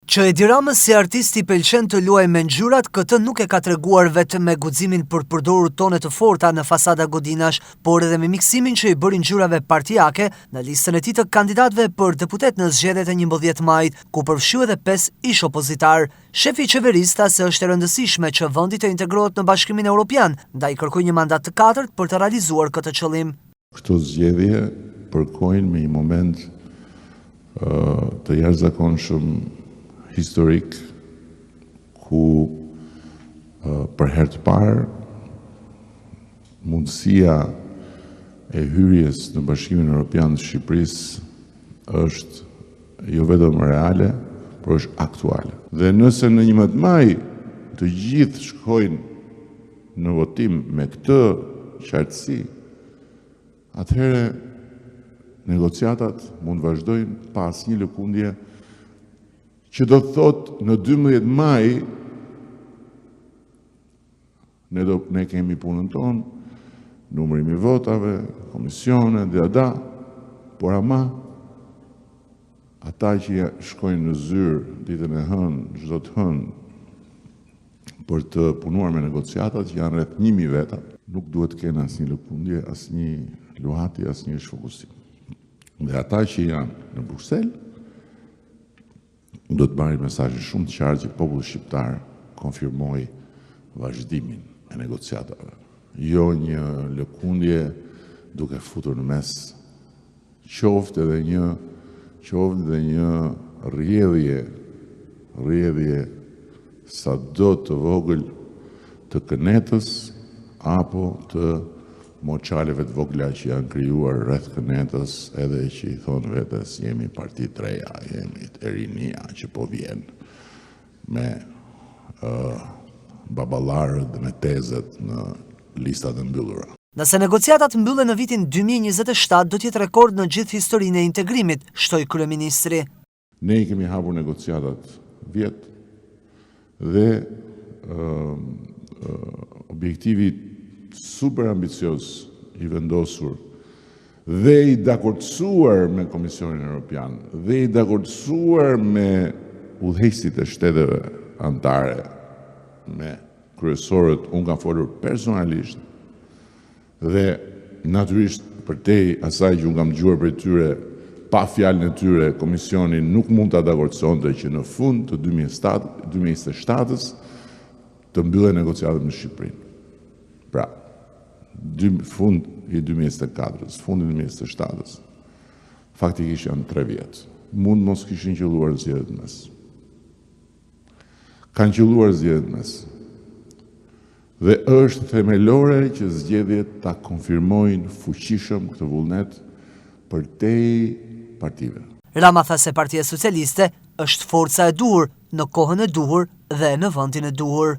Që Edi Ramës si artist i pëlqen të luajë me ngjyrat, këtë nuk e ka treguar vetëm me guximin për përdorur tone të forta në fasada godinash, por edhe me miksimin që i bëri ngjyrave partijake në listën e tij të kandidatëve për deputet në zgjedhjet e 11 majit, ku përfshiu edhe 5 ish opozitar. Shefi i qeverisë tha se është e rëndësishme që vendi të integrohet në Bashkimin Evropian, ndaj kërkoi një mandat të katërt për të realizuar këtë qëllim. Këto zgjedhje përkojnë me një moment të jashtëzakonshëm historik, ku për herë të parë mundësia e hyrjes në Bashkimin Evropian të Shqipërisë është jo vetëm reale, por është aktuale. Dhe nëse në 11 maj të gjithë shkojnë në votim me këtë qartësi, atëherë negociatat mund vazhdojnë pa asnjë lëkundje, që do të thotë në 12 maj ne kemi punën tonë, numërim i votave, komisione, dhe por ama ata që shkojnë në zyrë ditën e hënë, çdo të hënë, për të punuar me negociatat, që janë rreth 1000 veta, nuk duhet të kenë asnjë lëkundje, asnjë luhati, asnjë shfokusim. Dhe ata që janë në Bruksel do të marrin mesazhe shumë të qartë që populli shqiptar konfirmoi vazhdimin e negociatave. Jo një lëkundje duke futur në mes qoftë edhe një rrjedhje sado të vogël të kënetës apo të moçaleve të vogla që janë krijuar rreth kënetës, edhe që i thonë vetes jemi parti të reja, jemi të rinia që po vjen me baballarët dhe me tezet në listat e mbyllura. Nëse negociatat mbyllen në vitin 2027, do të jetë rekord në gjithë historinë e integrimit, shtoi kryeministri. Ne i kemi hapur negociatat vjet dhe objektivi super ambicios i vendosur dhe i dakordsuar me Komisionin Evropian dhe i dakordsuar me udhëheqësit e shteteve anëtare, me kryesorët, unë kam folur personalisht dhe natyrisht përtej asaj që unë kam dëgjuar prej tyre, pa fjalën e tyre, Komisioni nuk mund ta dakordsonte që në fund të 2027-s të mbyllen negociatat me Shqipërinë. Pra, fund i 2024-s, fundi i 2027-s, faktikisht janë 3 vjet. Mund mos kishin qelluar zgjedhjet mes. Kanë qelluar zgjedhjet mes. Dhe është themelore që zgjedhjet ta konfirmojnë fuqishëm këtë vullnet përtej partive. Rama tha se Partia Socialiste është forca e duhur në kohën e duhur dhe në vendin e duhur.